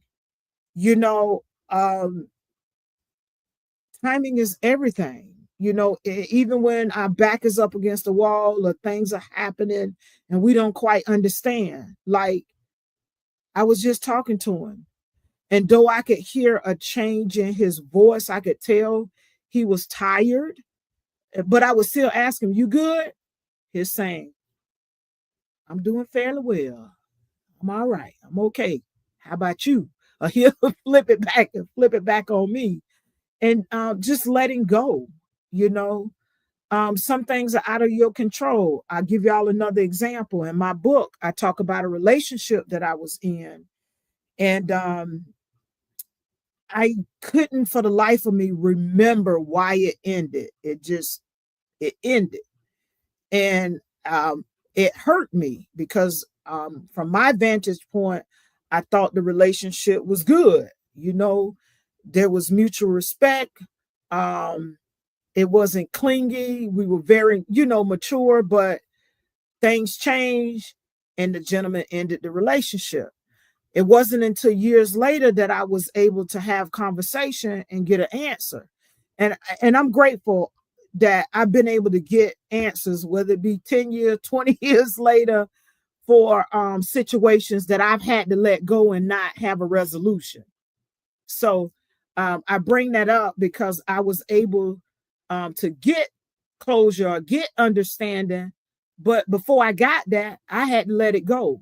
timing is everything. Even when our back is up against the wall or things are happening and we don't quite understand. Like I was just talking to him, and though I could hear a change in his voice, I could tell he was tired, but I would still ask him, you good? He's saying, I'm doing fairly well. I'm all right. I'm okay. How about you? Or he'll flip it back on me. And just letting go, some things are out of your control. I'll give y'all another example. In my book, I talk about a relationship that I was in. And I couldn't for the life of me remember why it ended. It ended. And it hurt me because from my vantage point, I thought the relationship was good. You know, there was mutual respect. Um, it wasn't clingy. We were very, mature, but things changed and the gentleman ended the relationship. It wasn't until years later that I was able to have conversation and get an answer. And I'm grateful that I've been able to get answers, whether it be 10 years, 20 years later, for situations that I've had to let go and not have a resolution. So I bring that up because I was able to get closure or get understanding. But before I got that, I had to let it go.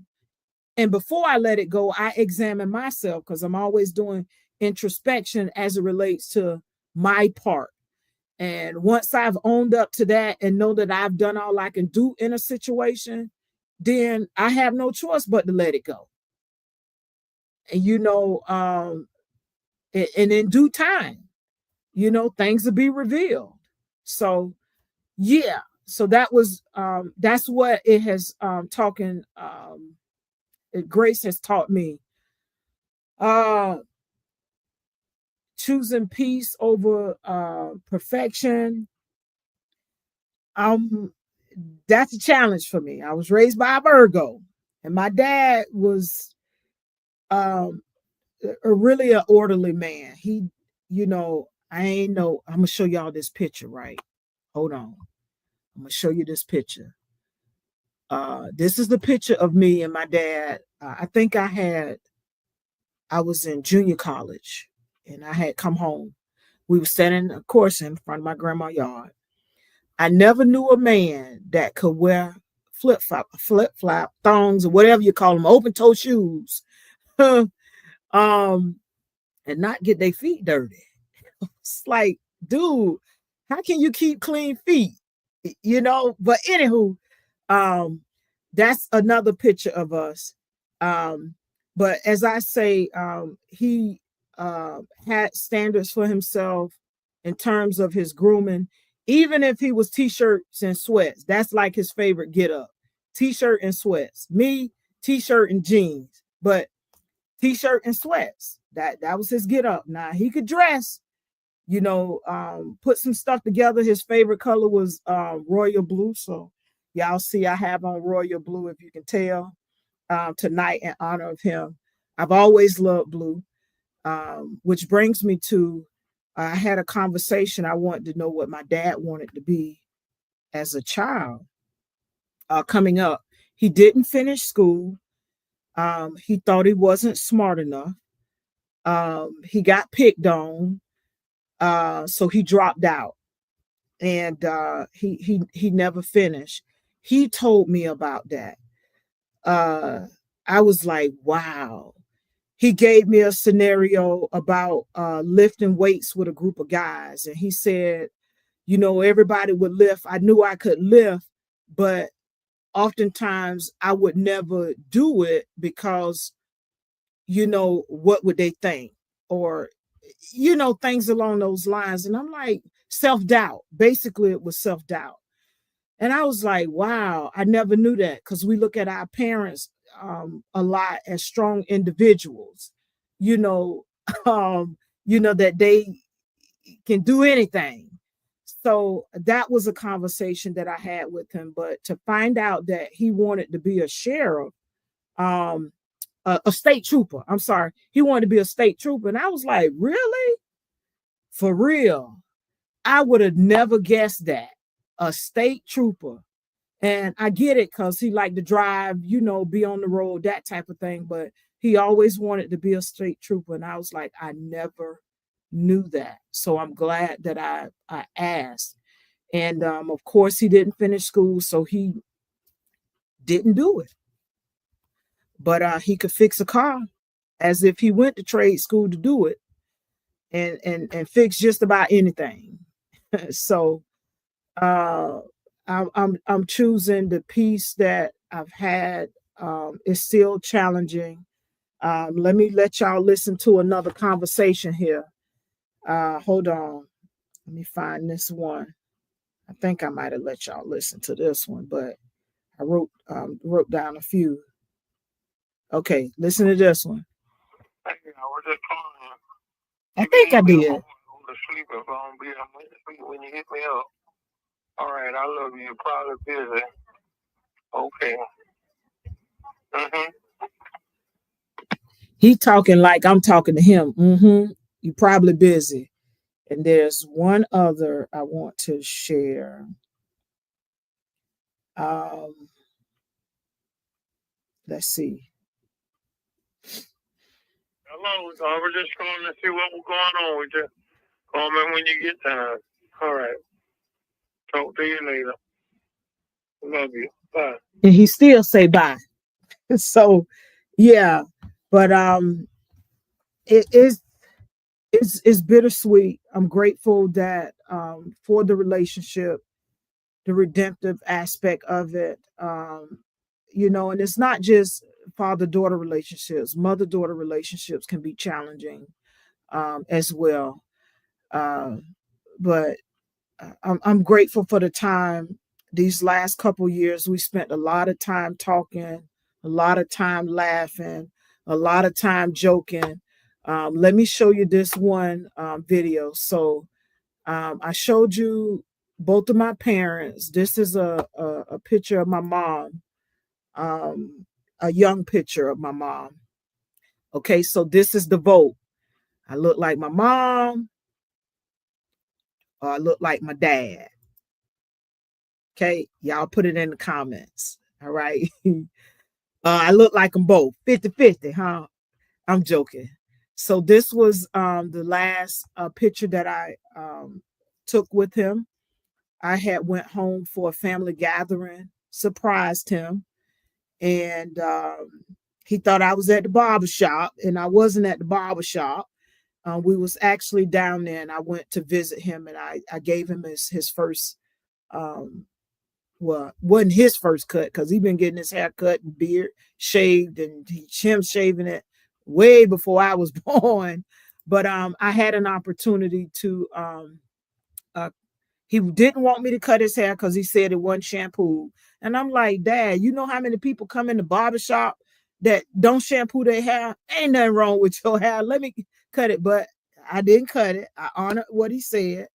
And before I let it go, I examine myself because I'm always doing introspection as it relates to my part. And once I've owned up to that and know that I've done all I can do in a situation, then I have no choice but to let it go. And and in due time, things will be revealed. So yeah, so that's what it has talking Grace has taught me. Uh Choosing peace over perfection. Um that's a challenge for me. I was raised by a Virgo, and my dad was um really an orderly man. I ain't know. I'm gonna show y'all this picture, right? Hold on. I'm gonna show you this picture. This is the picture of me and my dad. I think I was in junior college and I had come home. We were standing, of course, in front of my grandma's yard. I never knew a man that could wear flip flop, thongs, or whatever you call them, open toe shoes, and not get their feet dirty. It's like, dude, how can you keep clean feet? But anywho, um, that's another picture of us. Um, but as I say, he had standards for himself in terms of his grooming, even if he was t-shirts and sweats. That's like his favorite get up. T-shirt and sweats. Me, t-shirt and jeans, but t-shirt and sweats. That was his get up. Now he could dress, put some stuff together. His favorite color was royal blue. So y'all see I have on royal blue, if you can tell, tonight in honor of him. I've always loved blue, which brings me to I had a conversation. I wanted to know what my dad wanted to be as a child coming up. He didn't finish school. He thought he wasn't smart enough. He got picked on, so he dropped out, and he never finished. He told me about that. I was like, wow. He gave me a scenario about lifting weights with a group of guys, and he said, everybody would lift. I knew I could lift, but oftentimes I would never do it because, what would they think? Or, things along those lines. And I'm like, self-doubt. Basically, it was self-doubt. And I was like, wow, I never knew that, because we look at our parents a lot as strong individuals, you know, that they can do anything. So that was a conversation that I had with him. But to find out that he wanted to be a sheriff, um, a state trooper, I'm sorry, he wanted to be a state trooper. And I was like, really? For real? I would have never guessed that. A state trooper. And I get it because he liked to drive, be on the road, that type of thing. But he always wanted to be a state trooper. And I was like, I never knew that. So I'm glad that I asked. And of course, he didn't finish school, so he didn't do it. But he could fix a car as if he went to trade school to do it, and fix just about anything. So uh, I'm choosing the peace that I've had. It's still challenging. Let me let y'all listen to another conversation here. Hold on. Let me find this one. I think I might have let y'all listen to this one, but I wrote down a few. Okay, listen to this one. I was just calling. I think I did. Sleep if I don't be asleep when you hit me up. All right, I love you. You're probably busy. Okay. He talking like I'm talking to him. You probably busy. And there's one other I want to share. Let's see. Hello, I was just calling to see what was going on with you. Call me when you get time. All right. Talk to you later. Love you. Bye. And he still say bye. So yeah, but it's bittersweet. I'm grateful that for the relationship, the redemptive aspect of it. And it's not just father-daughter relationships, mother-daughter relationships can be challenging as well. But I'm grateful for the time. These last couple years, we spent a lot of time talking, a lot of time laughing, a lot of time joking. Let me show you this one video. So I showed you both of my parents. This is a picture of my mom, a young picture of my mom. Okay, so this is the vote. I look like my mom, or I look like my dad. Okay, y'all put it in the comments. All right. I look like them both 50-50, huh? I'm joking. So this was the last picture that I took with him. I had went home for a family gathering, surprised him, and he thought I was at the barber shop, and I wasn't at the barber shop. We was actually down there, and I went to visit him, and I gave him his first well, wasn't his first cut because he'd been getting his hair cut and beard shaved, and him shaving it way before I was born. But I had an opportunity to he didn't want me to cut his hair because he said it wasn't shampooed. And I'm like, Dad, you know how many people come in the barbershop that don't shampoo their hair? Ain't nothing wrong with your hair. Let me cut it. But I didn't cut it. I honored what he said,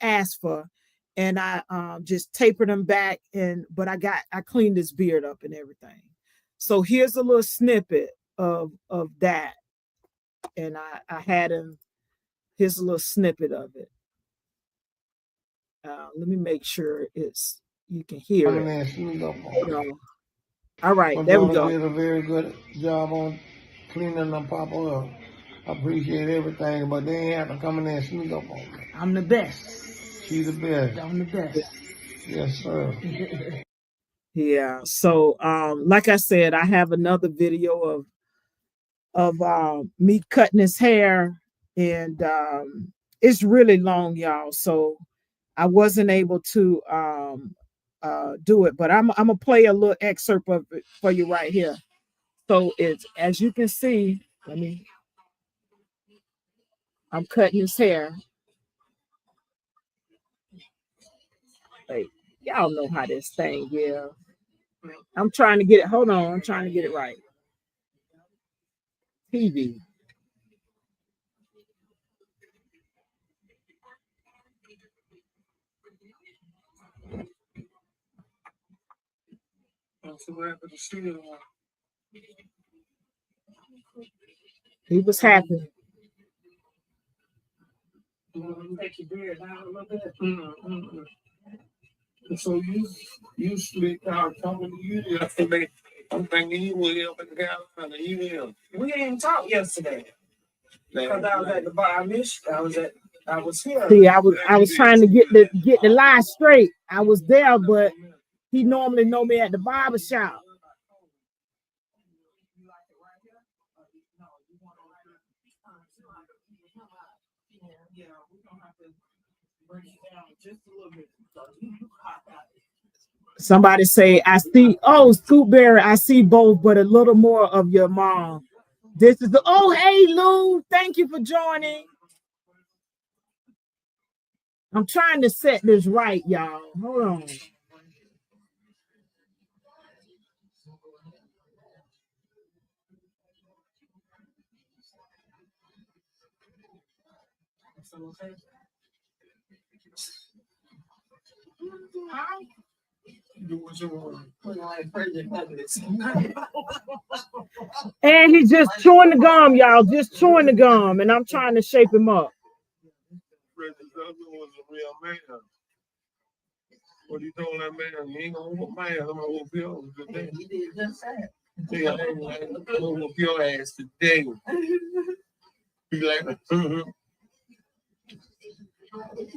asked for. And I just tapered him back. But I cleaned his beard up and everything. So here's a little snippet of that. And I had him, here's a little snippet of it. Let me make sure you can hear it. All right, there we go. Did a very good job on cleaning them papa up. I appreciate everything, but they ain't have to come in there and sneak up on me. I'm the best. She's the best. I'm the best. Yes, sir. Yeah. So, like I said, I have another video of me cutting his hair, and it's really long, y'all. So I wasn't able to do it, but I'm gonna play a little excerpt of it for you right here. So it's, as you can see, I'm cutting his hair. Hey, y'all know how this thing, yeah. I'm trying to get it. Hold on, I'm trying to get it right. TV. He was happy. Take your beard down a little bit. So you sleep out talking to you yesterday. I'm thinking you will up in Carolina. You will. We didn't talk yesterday because I was at the bar. I was here. See, I was trying to get the lie straight. I was there, but he normally know me at the barber shop. Somebody say, I see, oh, Scoop Berry, I see both, but a little more of your mom. This is the oh hey Lou, thank you for joining. I'm trying to set this right, y'all. Hold on. And he's just chewing the gum, y'all. Just chewing the gum, and I'm trying to shape him up. Was a real man. What you told that man? You ain't gonna whoop my ass. I'm gonna whoop yours today. He did just that. See, I ain't gonna whoop your ass today. Be like,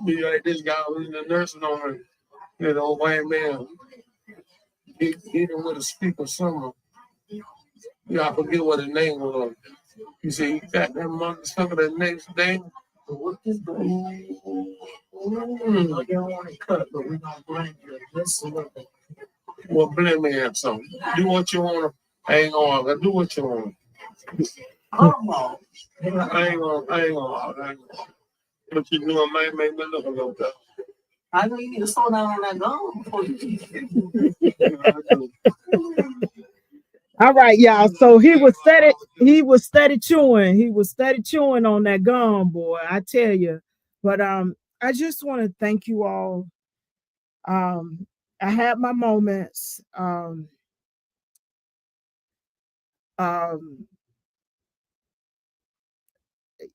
be like this guy was in the nursing home. That old white man. He hit him with a stick or something. Yeah, I forget what his name was. He said he got that motherfucker the next day. What is that? I don't want to cut, but we're gonna blame you just a little bit. Well, blame me at something. Do what you want to hang on. Do what you want. I ain't gonna. What you doing might make me look a little bit. I know you need to slow down on that gum before you All right, y'all. So he was steady chewing. He was steady chewing on that gum, boy. I tell you. But I just want to thank you all. I had my moments.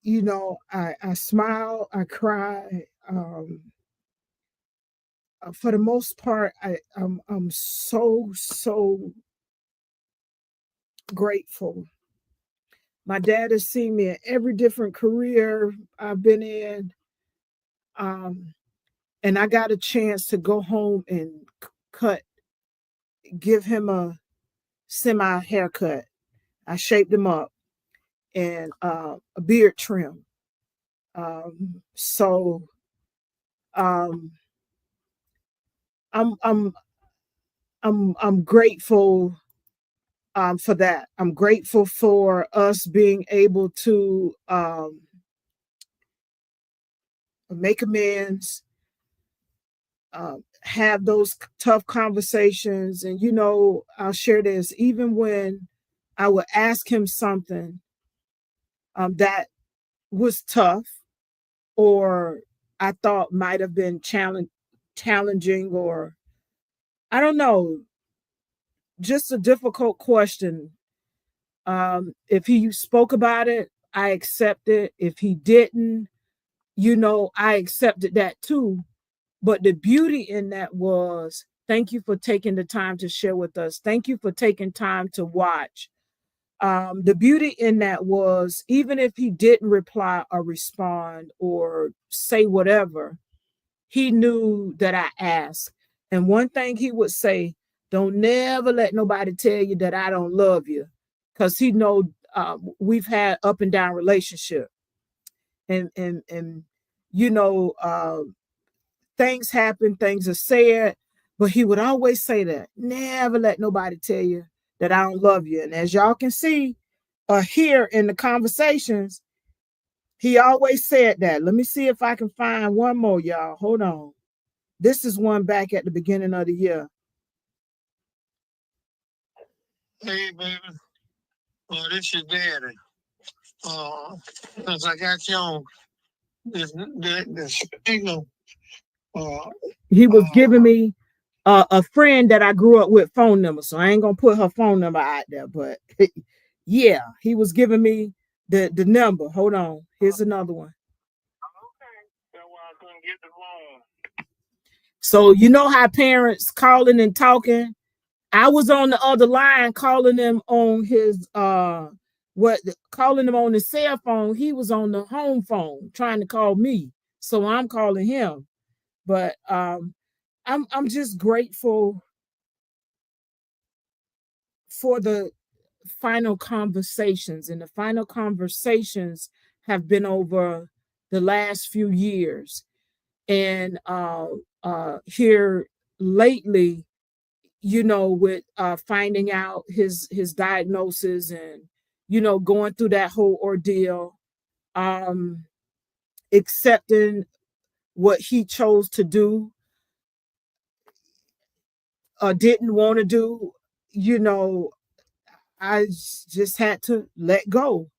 You know, I smile, I cry. For the most part, I'm so grateful. My dad has seen me in every different career I've been in. And I got a chance to go home and give him a semi haircut. I shaped him up and a beard trim. So I'm I'm I'm grateful for that. I'm grateful for us being able to make amends, have those tough conversations. And, you know, I'll share this, even when I would ask him something that was tough or I thought might have been challenging, or I don't know, just a difficult question. If he spoke about it, I accept it. If he didn't, you know, I accepted that too. But the beauty in that was, thank you for taking the time to share with us. Thank you for taking time to watch. The beauty in that was, even if he didn't reply or respond or say whatever, he knew that I asked. And one thing he would say, don't never let nobody tell you that I don't love you. Because he know we've had up and down relationship. And you know, things happen, things are said, but he would always say that. Never let nobody tell you that I don't love you. And as y'all can see here in the conversations, he always said that. Let me see if I can find one more, y'all. Hold on. This is one back at the beginning of the year. Hey, baby. Oh, this your daddy. Since I got you on this signal. He was giving me a friend that I grew up with phone number. So I ain't going to put her phone number out there. But yeah, he was giving me the number. Hold on. Here's another one. Okay. That's why I couldn't get the phone. So you know how parents calling and talking? I was on the other line calling them on his calling him on his cell phone. He was on the home phone trying to call me. So I'm calling him. But I'm just grateful for the final conversations. And the final conversations have been over the last few years. And here lately, you know, with finding out his diagnosis and going through that whole ordeal, um, accepting what he chose to do or didn't want to do, you know, I just had to let go.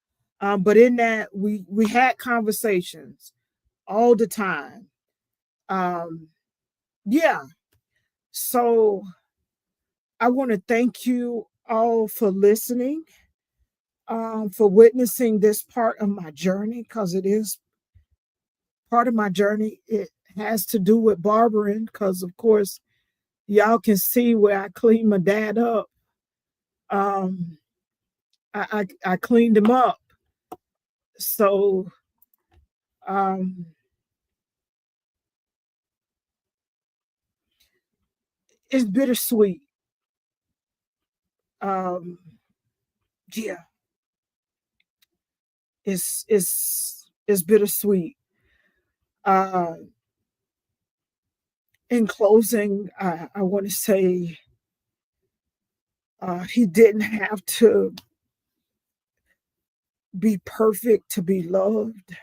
But in that, we had conversations all the time. Um, yeah. So I want to thank you all for listening, for witnessing this part of my journey, because it is part of my journey. It has to do with barbering, because of course y'all can see where I cleaned my dad up. Um, I cleaned him up. So um, it's bittersweet. Um, yeah, it's bittersweet. Uh, in closing, I want to say he didn't have to be perfect to be loved,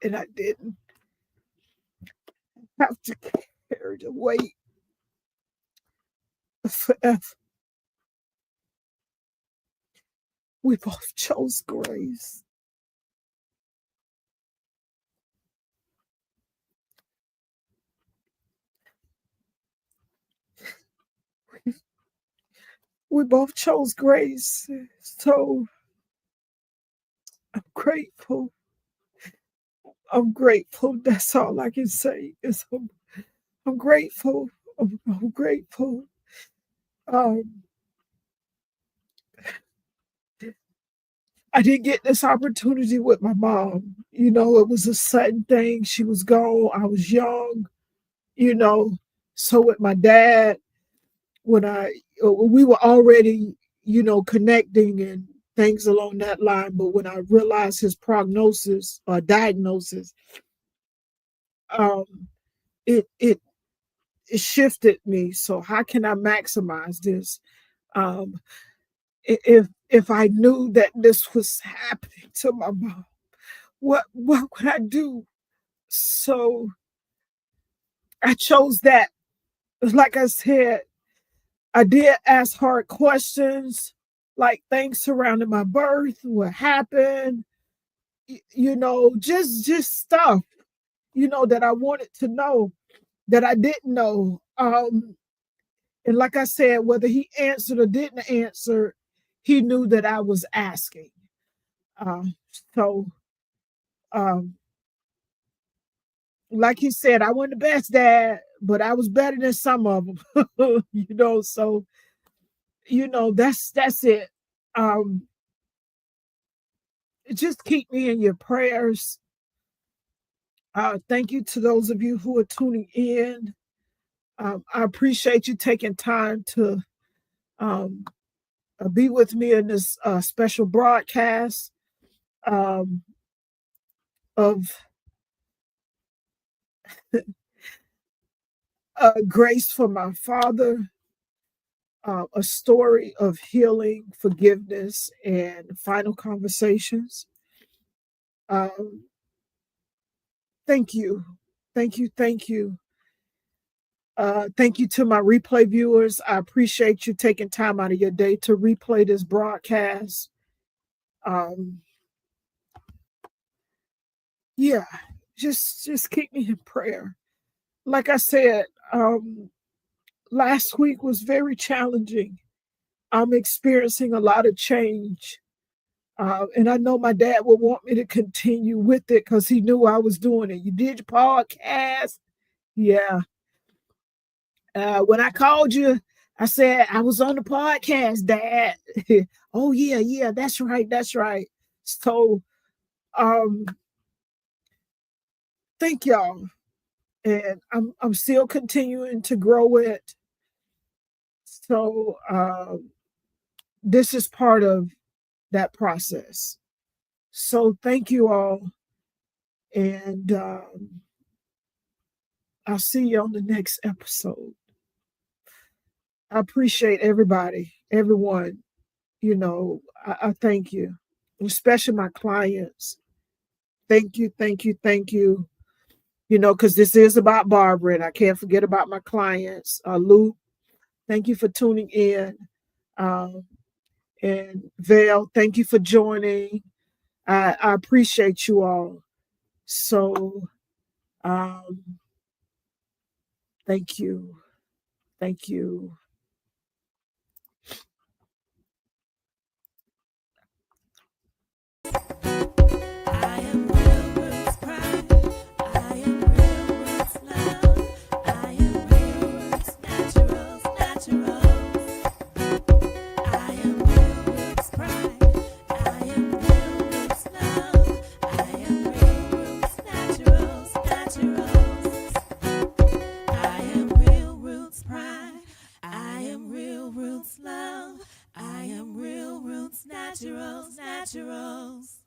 and I didn't have to carry the weight forever. We both chose grace. We both chose grace. So I'm grateful. I'm grateful. That's all I can say. I'm grateful. I'm grateful. Um, I didn't get this opportunity with my mom. It was a sudden thing. She was gone. I was young. You know, so with my dad, when we were already, connecting and things along that line. But when I realized his prognosis or diagnosis, um, it it it shifted me. So how can I maximize this? Um, if I knew that this was happening to my mom, what would I do? So I chose that. Like I said, I did ask hard questions, like things surrounding my birth, what happened, just stuff, that I wanted to know that I didn't know. And like I said, whether he answered or didn't answer, he knew that I was asking. Um, so, um, like he said, I wasn't the best dad, but I was better than some of them. So that's it. Um, just keep me in your prayers. Thank you to those of you who are tuning in. I appreciate you taking time to um, be with me in this special broadcast um, of Grace for My Father, a story of healing, forgiveness, and final conversations. Um, thank you. Thank you. Thank you. Thank you to my replay viewers. I appreciate you taking time out of your day to replay this broadcast. Um, yeah, just keep me in prayer. Like I said, last week was very challenging. I'm experiencing a lot of change. And I know my dad would want me to continue with it because he knew I was doing it. You did your podcast? Yeah. When I called you, I said I was on the podcast, Dad. Oh yeah, yeah, that's right, that's right. So um thank y'all. And I'm still continuing to grow it. So this is part of that process. So thank you all. And I'll see you on the next episode. I appreciate everybody, everyone. You know, I thank you, especially my clients. Thank you, thank you, thank you. You know, because this is about barbering. I can't forget about my clients. Lou, thank you for tuning in. Um, and Val, thank you for joining. I appreciate you all. So, um, thank you. Thank you. I am real roots pride. I am real roots love. I am real roots naturals, naturals. I am real roots pride. I am real roots love. I am real roots naturals, naturals. I am real roots pride. I am real roots love. I am real roots naturals, naturals.